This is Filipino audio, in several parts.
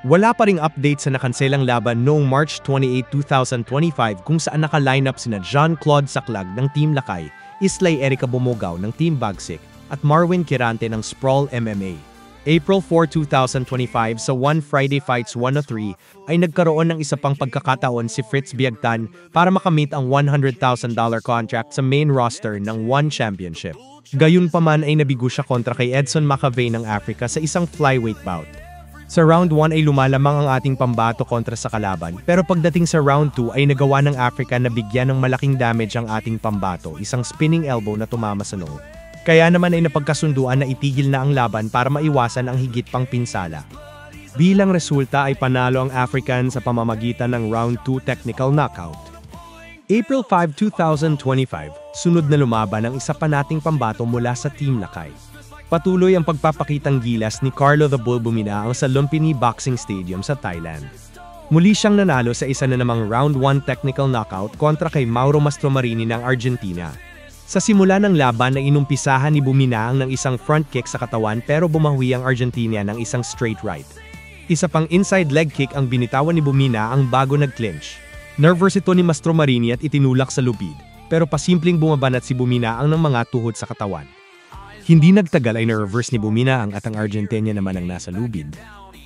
Wala pa ring update sa nakanselang laban noong March 28, 2025 kung saan naka-lineup sina Jean-Claude Saclag ng Team Lakay, Islay Erica Bumogao ng Team Bagsik, at Marwin Kirante ng Sprawl MMA. April 4, 2025 sa One Friday Fights 103 ay nagkaroon ng isa pang pagkakataon si Fritz Biagtan para makamit ang $100,000 contract sa main roster ng One Championship. Gayunpaman ay nabigo siya kontra kay Edson Macavey ng Africa sa isang flyweight bout. Sa round 1 ay lumalamang ang ating pambato kontra sa kalaban, pero pagdating sa round 2 ay nagawa ng Africa na bigyan ng malaking damage ang ating pambato, isang spinning elbow na tumama sa noo. Kaya naman ay napagkasunduan na itigil na ang laban para maiwasan ang higit pang pinsala. Bilang resulta ay panalo ang African sa pamamagitan ng round 2 technical knockout. April 5, 2025, sunod na lumaban ang isa pa nating pambato mula sa Team Lakay. Patuloy ang pagpapakitang gilas ni Carlo the Bull Buminaang sa Lumpini Boxing Stadium sa Thailand. Muli siyang nanalo sa isa na namang round 1 technical knockout kontra kay Mauro Mastromarini ng Argentina. Sa simula ng laban ay inumpisahan ni Buminaang ng isang front kick sa katawan pero bumawi ang Argentina ng isang straight right. Isa pang inside leg kick ang binitawan ni Buminaang bago nag-clinch. Nervous ito ni Mastromarini at itinulak sa lubid, pero pasimpleng bumabanat si Buminaang ng mga tuhod sa katawan. Hindi nagtagal ay na-reverse ni Buminaang at ang Argentina naman ang nasa lubid.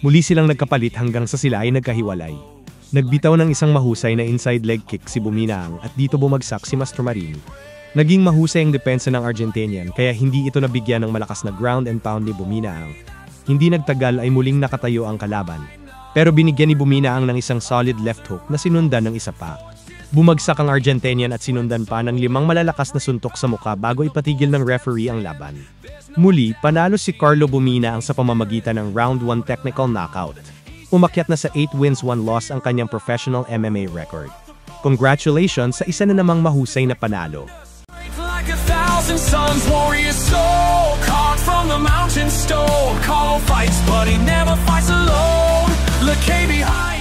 Muli silang nagkapalit hanggang sa sila ay nagkahiwalay. Nagbitaw ng isang mahusay na inside leg kick si Buminaang at dito bumagsak si Mastromarini. Naging mahusay ang depensa ng Argentinian kaya hindi ito nabigyan ng malakas na ground and pound ni Buminaang. Hindi nagtagal ay muling nakatayo ang kalaban. Pero binigyan ni Buminaang ng isang solid left hook na sinundan ng isa pa. Bumagsak ang Argentinian at sinundan pa ng 5 malalakas na suntok sa muka bago ipatigil ng referee ang laban. Muli, panalo si Carlo Buminaang sa pamamagitan ng round 1 technical knockout. Umakyat na sa 8 wins 1 loss ang kanyang professional MMA record. Congratulations sa isa na namang mahusay na panalo. Like 1,000 suns, warrior soul, caught from the mountain stone. Carlo fights, but he never fights alone. Look behind.